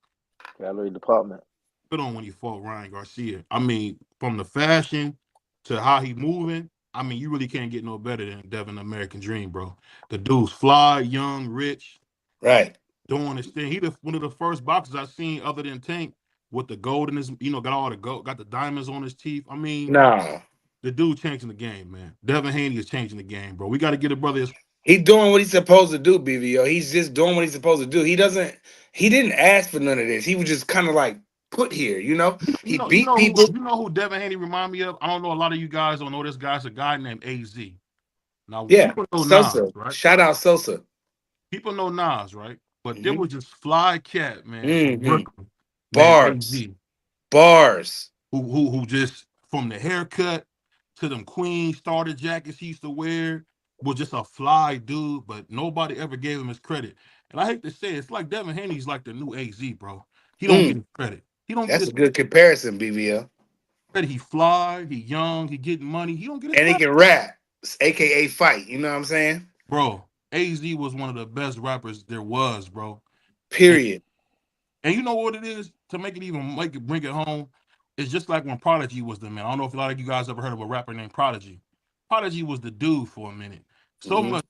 gallery department, put on when he fought Ryan Garcia. I mean, from the fashion to how he moving. I mean, you really can't get no better than Devin American Dream, bro. The dude's fly, young, rich. Right. Doing his thing. He one of the first boxers I've seen other than Tank with the gold in his, got all the gold, got the diamonds on his teeth. I mean, the dude changing the game, man. Devin Haney is changing the game, bro. We got to get a brother. He's doing what he's supposed to do, BVO. He's just doing what he's supposed to do. He didn't ask for none of this. He was just kind of like put here, He beat people. You know who Devin Haney remind me of? I don't know. A lot of you guys don't know this guy's a guy named AZ. Now, people know Sosa. Nas, right? Shout out Sosa. People know Nas, right? But there was this fly cat, man. Bars. Who just from the haircut to them Queen starter jackets he used to wear was just a fly dude, but nobody ever gave him his credit. And I hate to say it, it's like Devin Haney's like the new AZ, bro. He don't get his credit. That's a good comparison, BVO. He fly, he young, he getting money. He don't get his credit. He can rap, aka fight. You know what I'm saying? Bro, AZ was one of the best rappers there was, bro. Period. And you know what it is? To make it bring it home, it's just like when Prodigy was the man. I don't know if a lot of you guys ever heard of a rapper named Prodigy. Prodigy was the dude for a minute. So much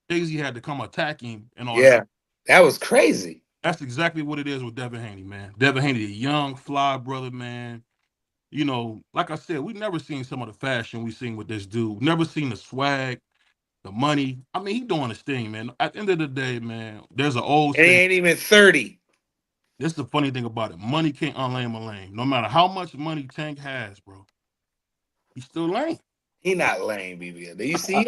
Jay-Z had to come attack him and all that. That was crazy. That's exactly what it is with Devin Haney, man. Devin Haney, a young, fly brother, man. Like I said, we've never seen some of the fashion we've seen with this dude. Never seen the swag. the money. I mean, he doing his thing, man. At the end of the day, man, there's an old And he saying. ain't even 30. This is the funny thing about it. Money can't unlame a lame. No matter how much money Tank has, bro, he's still lame. He not lame, BVO. You see,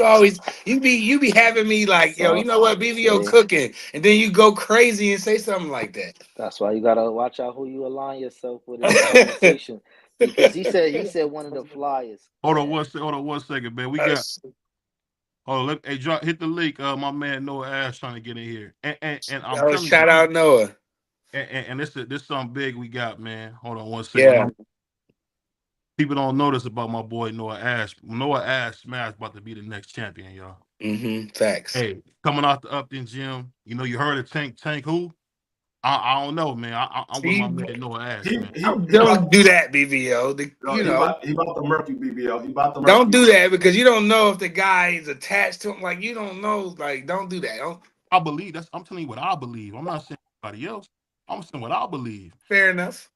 you be having me like, yo, you know what, BVO cooking, and then you go crazy and say something like that. That's why you gotta watch out who you align yourself with in this conversation. Because he said one of the flyers. Hold on one second, man. We got. Oh, hey, hit the link. My man Noah Ash trying to get in here, and I'm telling shout you, out Noah. And this something big we got, man. Hold on one second. Yeah. People don't notice about my boy Noah Ash. Noah Ash Smash about to be the next champion, y'all. Facts. Hey, coming out the Upton gym, you know you heard of Tank who? I don't know, man. I'm with my man Noah Ash, man. Don't do that, BVO. He about the Murphy BVO. He about the Murphy. Don't do that because you don't know if the guy is attached to him. Like you don't know. Like don't do that. I believe I'm telling you what I believe. I'm not saying anybody else. I'm saying what I believe. Fair enough.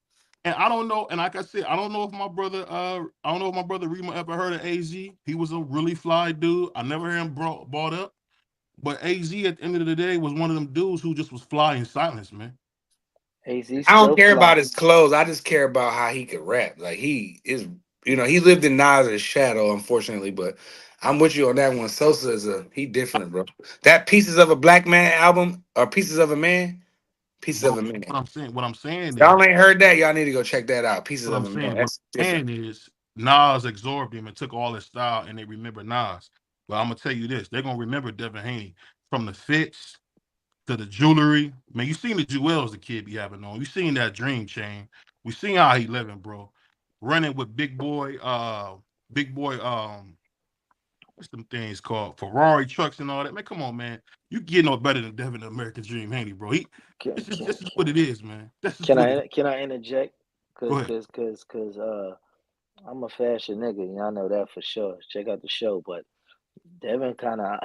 And I don't know. And like I said, I don't know if my brother Rima ever heard of AZ. He was a really fly dude. I never heard him brought up. But AZ at the end of the day was one of them dudes who just was fly in silence, man. I don't care about his clothes. I just care about how he could rap. Like he is, he lived in Nas's shadow, unfortunately. But I'm with you on that one. Sosa is he different, bro. That Pieces of a Black Man album or Pieces of a Man, Pieces of a Man. What I'm saying y'all ain't heard that. Y'all need to go check that out. Pieces of a Man. That's different. Is Nas absorbed him and took all his style, and they remember Nas. But I'm gonna tell you this: they're gonna remember Devin Haney from the fits to the jewelry. Man, you seen the jewels the kid be having on. You seen that dream chain. We seen how he living, bro. Running with big boy, what's them things called? Ferrari trucks and all that. Man, come on, man. You get no better than Devin the American Dream Haney, bro. This is what it is, man. Can I interject? Cause I'm a fashion nigga, y'all know that for sure. Check out the show, but Devin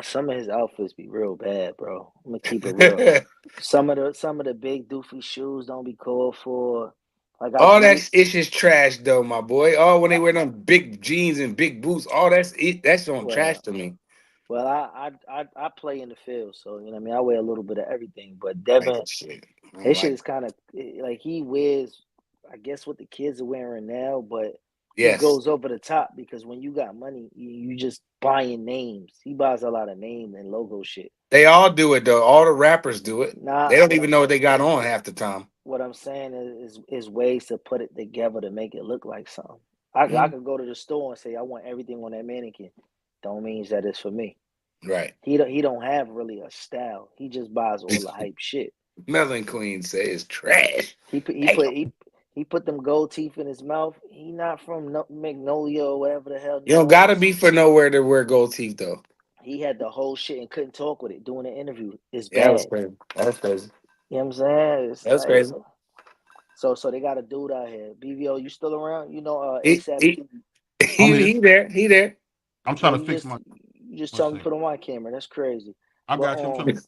some of his outfits be real bad, bro. I'm gonna keep it real. some of the big doofy shoes don't be called for. Like all that ish is trash though, my boy. Oh, when they wear them big jeans and big boots, all that's trash to me. Well, I play in the field, so you know what I mean. I wear a little bit of everything, but Devin, his shit is kind of like he wears, I guess, what the kids are wearing now, but he goes over the top because when you got money, you just buying names. He buys a lot of name and logo shit. They all do it though. All the rappers do it. They don't even know what they got on half the time. What I'm saying is ways to put it together to make it look like something. I could go to the store and say I want everything on that mannequin. Don't mean that it's for me. Right. He don't have really a style. He just buys all the hype shit. Melon Queen says trash. He put them gold teeth in his mouth. He not from Magnolia or whatever the hell. You don't gotta be for nowhere to wear gold teeth though. He had the whole shit and couldn't talk with it doing an interview. It's bad. That was crazy. That's crazy. You know what I'm saying? That's crazy. So they got a dude out here. BVO, you still around? You know, ASAP. He there. I'm trying to fix my. You just tell me to put on my camera. That's crazy. I got you.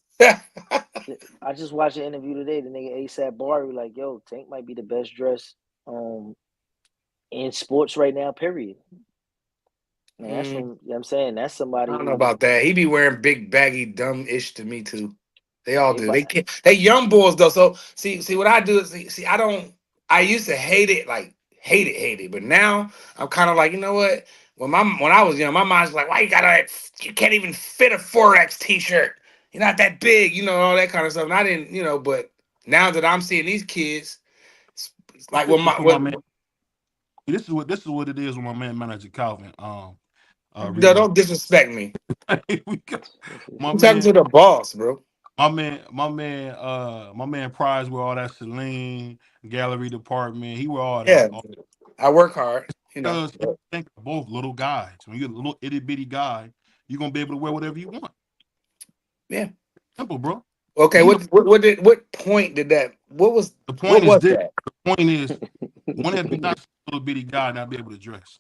I just watched an interview today. The nigga ASAP Bari like, yo, Tank might be the best dressed in sports right now, period. Man, that's from, you know what I'm saying? That's somebody. I don't know about that. He be wearing big, baggy, dumb-ish to me, too. They all do. They young boys, though. So, see what I do is, I used to hate it. But now, I'm kind of like, you know what? When I was young, my mind's like, why you can't even fit a 4X t-shirt. You're not that big, all that kind of stuff. And I didn't, but now that I'm seeing these kids, it's like this is what it is with my man manager Calvin. Don't disrespect me. I'm talking to the boss, bro. My man Prize with all that Celine gallery department. He wear all that. Yeah, I work hard. Because you think both little guys. When you're a little itty bitty guy, you're gonna be able to wear whatever you want. Yeah, simple, bro. Okay, what point did that? What was the point? The point is one that be not a little bitty guy not be able to dress.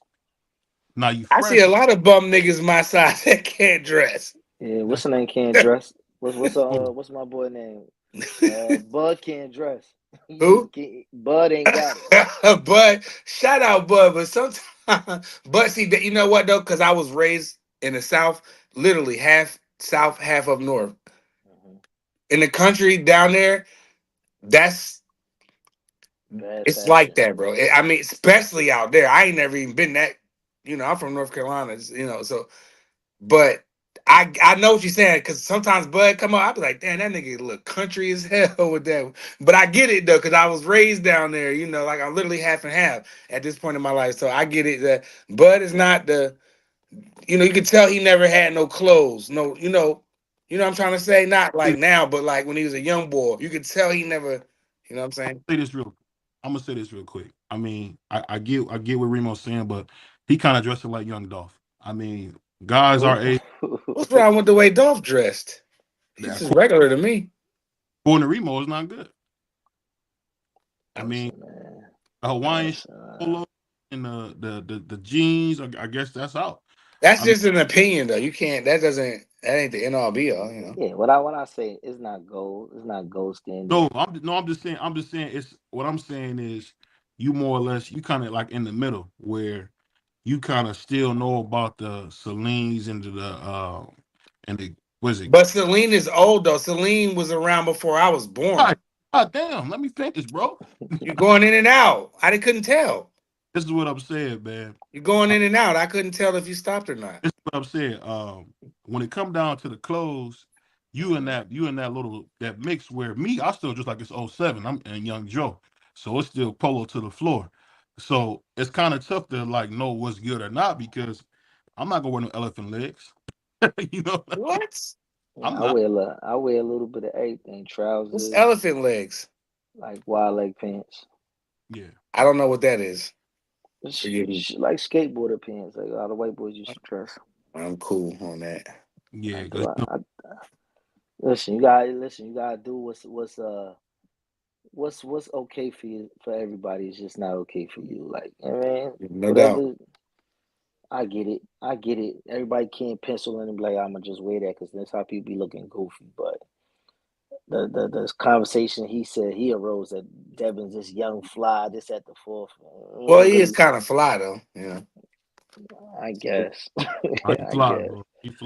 Now I see a lot of bum niggas my size that can't dress. Yeah, what's the name can't dress? What's my boy name? Bud can't dress. Who? Bud ain't got it. Bud, shout out Bud, but sometimes, but see, you know what though? Because I was raised in the South, literally half South, half up north. In the country down there, that's Bad it's like fashion. that, bro. I mean, especially out there. I ain't never even been that. I'm from North Carolina. So, but I know what you're saying because sometimes Bud come up, I be like, damn, that nigga look country as hell with that. But I get it though because I was raised down there. Like I'm literally half and half at this point in my life. So I get it that Bud is not the. You can tell he never had no clothes. No, what I'm trying to say? Not like now, but like when he was a young boy. You could tell he never, what I'm saying? I'm gonna say this real quick. I mean, I get what Remo's saying, but he kind of dressing like Young Dolph. I mean, guys our age. What's wrong with the way Dolph dressed? He's just regular to me. Going to Remo is not good. I mean, man. a Hawaiian polo and the jeans, I guess that's out. That's just an opinion, though. You can't. That ain't the end all be all. Yeah, what I say, it's not gold. It's not gold standard. No, I'm just saying. It's what I'm saying is you more or less you kind of like in the middle where you kind of still know about the Celine's and the what is it? But Celine is old though. Celine was around before I was born. God damn, let me finish, bro. You're going in and out. I couldn't tell. This is what I'm saying, man. You're going in and out. I couldn't tell if you stopped or not. This is what I'm saying. When it come down to the clothes, you and that little that mix where me, I still just like it's 07. I'm and Young Joe. So it's still polo to the floor. So it's kind of tough to like know what's good or not because I'm not gonna wear no elephant legs. What? Yeah, I wear a little bit of everything. Trousers. What's elephant legs? Like wide leg pants. Yeah. I don't know what that is. Like skateboarder pants, like all the white boys used to dress. I'm cool on that. Yeah. Listen, you gotta do what's okay for you, for everybody is just not okay for you. Like, no doubt. I get it. Everybody can't pencil in and be like, I'm gonna just wear that because that's how people be looking goofy. But the conversation he said he arose that Devin's this young fly, this at the fourth. Well, he is kind of fly though, I guess. I guess.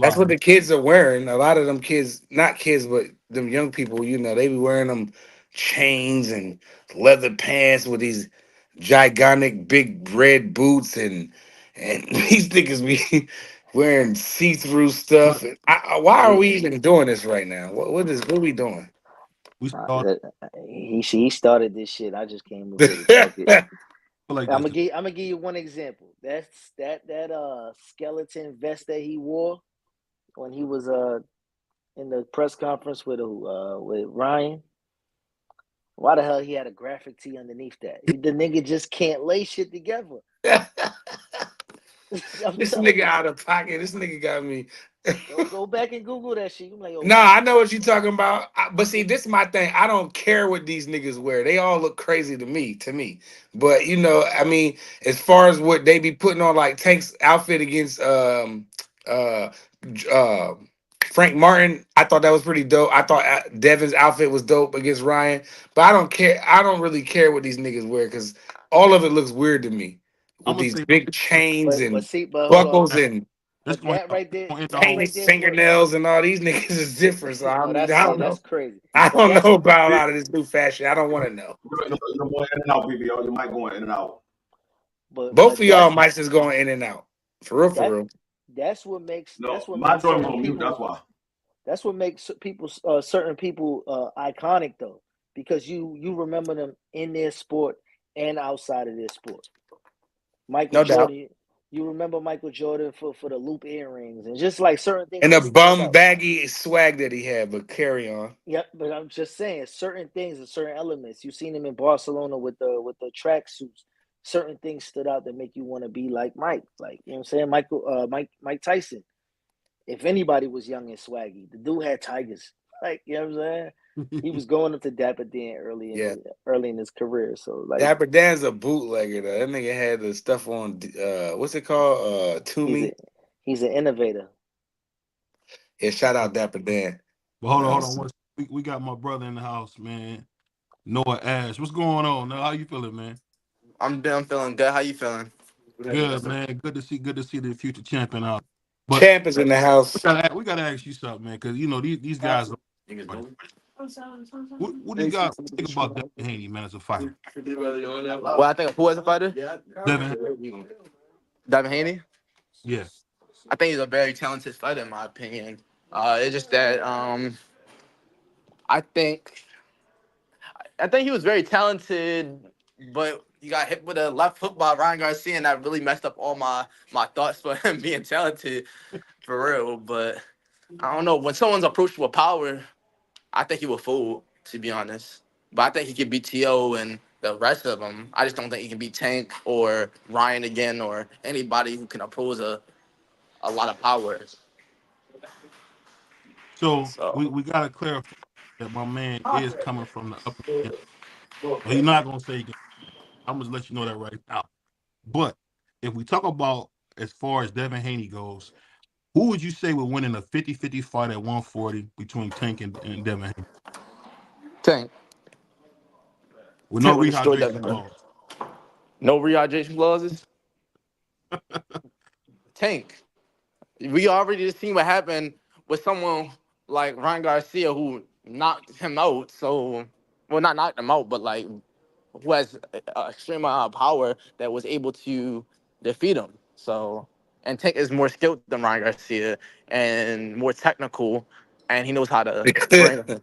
That's what the kids are wearing. A lot of them kids, not kids, but them young people, they be wearing them chains and leather pants with these gigantic big red boots and these niggas be wearing see-through stuff. Why are we even doing this right now? What are we doing? He started this shit. I just came over to talk it. I'm gonna give you one example. That's that skeleton vest that he wore when he was in the press conference with Ryan. Why the hell he had a graphic tee underneath that? The nigga just can't lay shit together. This nigga out of pocket. This nigga got me. Go back and Google that shit. I'm like, I know what you're talking about. But see, this is my thing. I don't care what these niggas wear. They all look crazy to me. But as far as what they be putting on, like Tank's outfit against Frank Martin, I thought that was pretty dope. I thought Devin's outfit was dope against Ryan. But I don't care. I don't really care what these niggas wear because all of it looks weird to me. With these big chains and buckles and that right there, fingernails and all these niggas is different. So I don't know. That's crazy. I don't know about a lot of this new fashion. I don't want to know. You're going in and out, BVO. You might go in and out. Both of y'all might just going in and out. For real. That's what makes. That's what my makes joint on mute. That's why. That's what makes certain people iconic though, because you remember them in their sport and outside of their sport. Michael Jordan. Doubt. You remember Michael Jordan for the loop earrings and just like certain things. And the bum baggy swag that he had, but carry on. Yep, but I'm just saying certain things and certain elements. You've seen him in Barcelona with the track suits. Certain things stood out that make you want to be like Mike. Like, you know what I'm saying? Mike Tyson. If anybody was young and swaggy, the dude had tigers. Like, you know what I'm saying? He was going up to Dapper Dan early in his career. So like Dapper Dan's a bootlegger though. That nigga had the stuff on what's it called? Toomey. He's an innovator. Yeah, shout out Dapper Dan. But hold on. We got my brother in the house, man. Noah Ash. What's going on? How you feeling, man? I'm feeling good. How you feeling? Good, man. Good to see the future champion out. But Champ is in the house. we gotta ask you something, man, because you know these guys. What do you got think about Devin Haney, man, as a fighter? Well, I think who as a fighter? Devin, Devin Haney. yeah. I think he's a very talented fighter, in my opinion. It's just that I think he was very talented, but he got hit with a left hook by Ryan Garcia, and that really messed up all my thoughts for him being talented, for real. But I don't know, when someone's approached with power, I think he will fold, to be honest. But I think he can beat T.O. and the rest of them. I just don't think he can beat Tank or Ryan again or anybody who can oppose a lot of power. So So we gotta clarify that my man is coming from the upper. Well, he's not gonna say he can. I'm gonna let you know that right now. But if we talk about as far as Devin Haney goes, who would you say would win in a 50-50 fight at 140 between Tank and Devin Haney? Tank. With no Tank will destroy rehydration Devin. clause. No rehydration clauses? Tank. We already just seen what happened with someone like Ryan Garcia who knocked him out. So, well, not knocked him out, but like who has extreme amount of power that was able to defeat him. So, and Tank is more skilled than Ryan Garcia and more technical, and he knows how to bring him.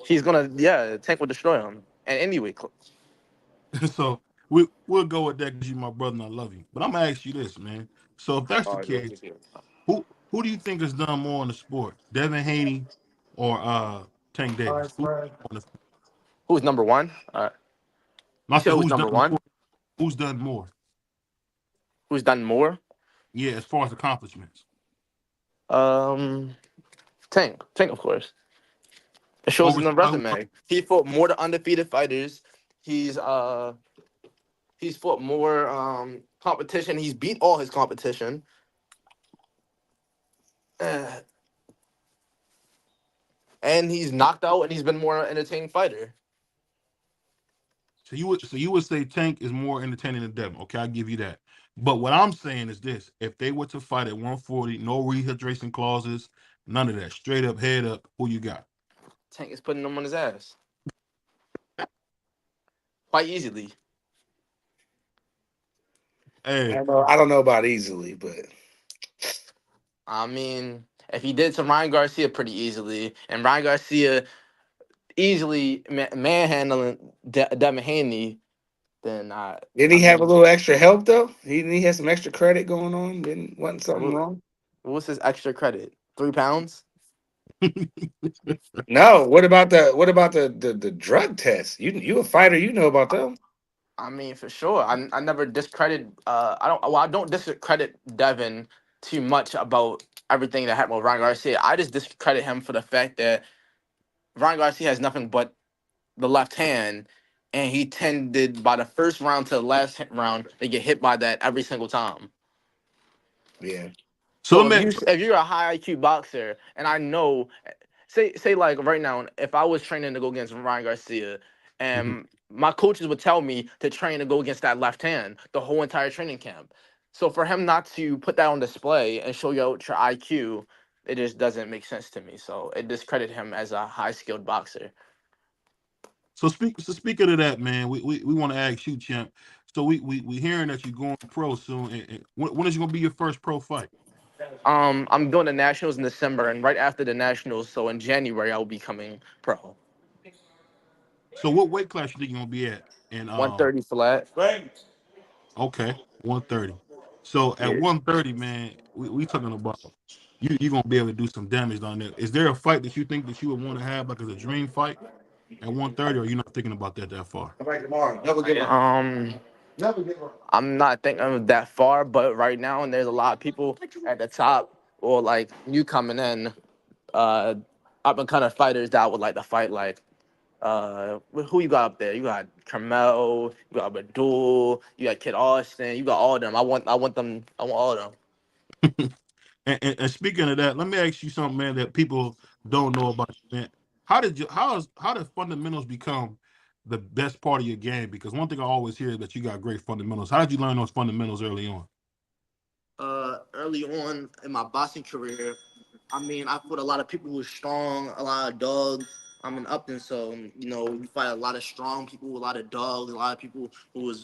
He's gonna, Tank will destroy him. And anyway, So we'll go with that because you're my brother and I love you. But I'm gonna ask you this, man. So if that's the case, who do you think has done more in the sport, Devin Haney or Tank Davis? who's number one? I You said said who's who's number done one? more? Who's done more? Who's done more? Yeah, as far as accomplishments. Tank. Tank, of course. It shows Over in the somebody resume. He fought more to undefeated fighters. He's fought more competition. He's beat all his competition. Uh, and he's knocked out and he's been more entertaining fighter. So you would say Tank is more entertaining than Devin. Okay, I'll give you that. But what I'm saying is this: if they were to fight at 140, no rehydration clauses, none of that, straight up, head up, who you got? Tank is putting him on his ass. Quite easily. Hey, I don't know about easily, but I mean, if he did to Ryan Garcia pretty easily, and Ryan Garcia easily manhandling Devin Haney, then didn't he have a little extra help though? Didn't he have some extra credit going on? Wasn't something wrong? What's his extra credit? 3 pounds? No. What about the drug test? You a fighter? You know about them? I mean, for sure. I never discredit. I don't discredit Devin too much about everything that happened with Ryan Garcia. I just discredit him for the fact that Ryan Garcia has nothing but the left hand, and he tended by the first round to the last round to get hit by that every single time. Yeah. So if you're a high IQ boxer, and I know, say like right now, if I was training to go against Ryan Garcia, and my coaches would tell me to train to go against that left hand the whole entire training camp. So for him not to put that on display and show you out your IQ, it just doesn't make sense to me. So it discredit him as a high skilled boxer. So speaking of that, man, we want to ask you, champ. So we hearing that you're going pro soon. And when is going to be your first pro fight? I'm going to nationals in December, and right after the nationals, so in January, I will be coming pro. So what weight class you think you're going to be at? And 130 flat. Okay, 130. So at 130, man, we talking about you're going to be able to do some damage down there. Is there a fight that you think that you would want to have like as a dream fight at 130, or you're not thinking about that far? I'm not thinking of that far, but right now, and there's a lot of people at the top, or like you coming in, up and kind of fighters that would like to fight. Like, who you got up there? You got Carmel, you got Abdul, you got Kid Austin, you got all of them. I want them. I want all of them. And speaking of that, let me ask you something, man, that people don't know about you, man. How did fundamentals become the best part of your game? Because one thing I always hear is that you got great fundamentals. How did you learn those fundamentals early on? early on in my boxing career, I mean, I fought a lot of people who were strong, a lot of dogs. I'm in Upton, so you fight a lot of strong people, a lot of dogs, a lot of people who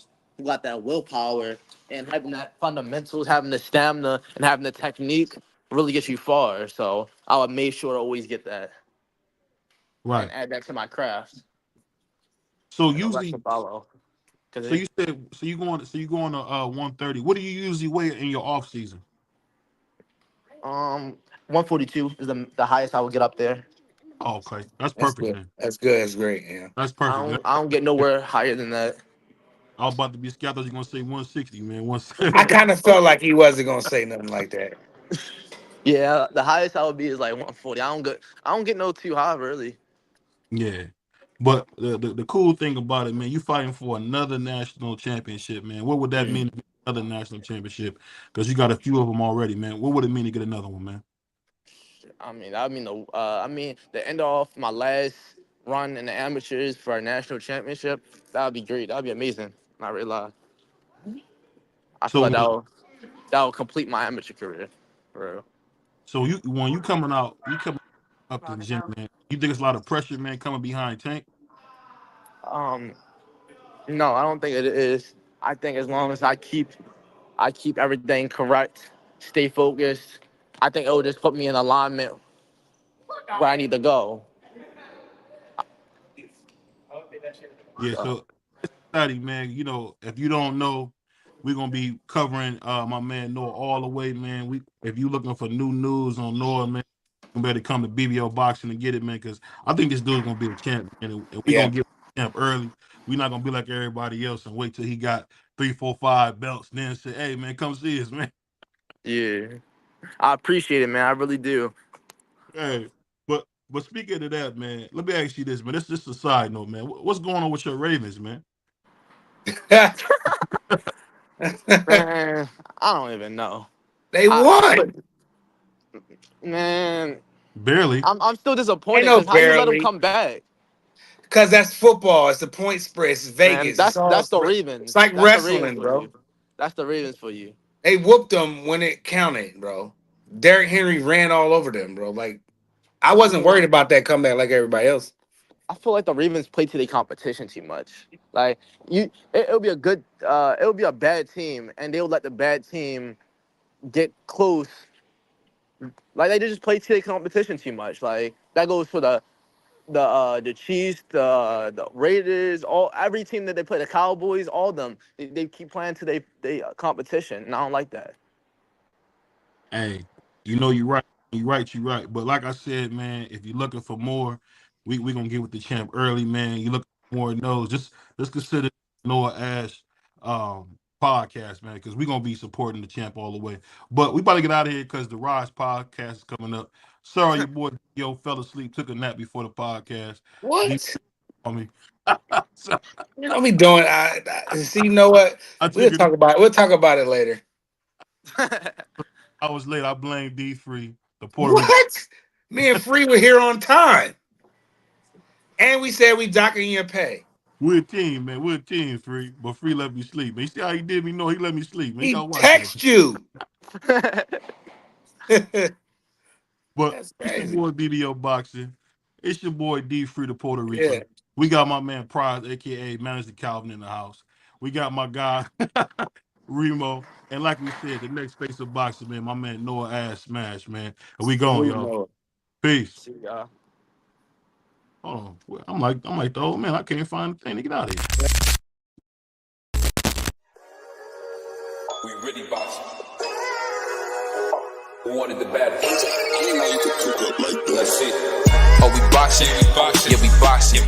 got that willpower, and having that fundamentals, having the stamina, and having the technique really gets you far. So I would make sure to always get that Right. and add that to my craft. So And the rest usually, will follow. so you going to 130. What do you usually weigh in your off season? 142 is the highest I would get up there. Oh, okay, that's That's perfect good. then. That's good. That's great. Yeah. That's I perfect. don't I don't get nowhere higher than that. I was about to be scared. I thought you were gonna say 160, man. I 170. kind of felt like he wasn't gonna say nothing like that. Yeah, the highest I would be is like 140. I don't get no too high really. Yeah. But the cool thing about it, man, you fighting for another national championship, man. What would that Mm. mean to get another national championship? Because you got a few of them already, man. What would it mean to get another one, man? I mean, the end off my last run in the amateurs for a national championship. That would be great. That would be amazing. Not really lie. I feel So like that will complete my amateur career. For real. so when you coming up to the gym, man, you think it's a lot of pressure, man, coming behind Tank? Um, no, I don't think it is. I think as long as I keep everything correct, stay focused, I think it will just put me in alignment where I need to go. Yeah, So, so it's exciting, man. If you don't know, we're gonna be covering my man Noah all the way, man. If you looking for new news on Noah, man, you better come to BVO Boxing and get it, man, because I think this dude's gonna be a champ, man. And we're Yeah. gonna get a champ early. We're not gonna be like everybody else and wait till he got 3, 4, 5 belts, then say, hey man, come see us, man. yeah, I appreciate it, man. I really do. Hey, but speaking of that, man, let me ask you this, man. This is just a side note, man. What's going on with your Ravens, man? Man, I don't even know. They won. Man, Barely. I'm still Ain't disappointed no because how you let him barely. come back? Because that's football. It's the point spread. It's Man, Vegas. It's all. that's the It's Ravens. like That's the Ravens wrestling, for bro. you. That's the Ravens for you. They whooped them when it counted, bro. Derrick Henry ran all over them, bro. Like I wasn't worried about that comeback like everybody else. I feel like the Ravens play to their competition too much. Like it'll be it'll be a bad team, and they'll let the bad team get close. Like they just play to their competition too much. Like that goes for the Chiefs, the Raiders, every team that they play, the Cowboys, all of them. They keep playing to their competition, and I don't like that. Hey, you're right. You're right. But like I said, man, if you're looking for more, we gonna get with the champ early, man. You look for more knows. Just consider Noah Ash podcast, man, because we're gonna be supporting the champ all the way. But we about to get out of here because the Rise podcast is coming up. Sorry, your boy fell asleep, took a nap before the podcast. What? On me. You know we doing. See. You know what? We'll talk about it later. I was late. I blame D3, the Puerto Rican. What? Me and Free were here on time, and we said we docking your pay. We're a team, man. We're a team, Free. But Free let me sleep, man. You see how he did me? No, he let me sleep, man. You He gotta watch text you. But That's it's your crazy. boy BBO Boxing. It's your boy D3, the Puerto Rican. Yeah. We got my man Prize, aka Manager Calvin, in the house. We got my guy Remo. And like we said, the next face of boxing, man, my man Noah Ass Smash, man. And we going, y'all. Peace. See y'all. Hold on. I'm like the old man. I can't find the thing to get out of here. We really boxing. Who wanted the baddest? Let's see. Oh, we boxing. Yeah, we boxing.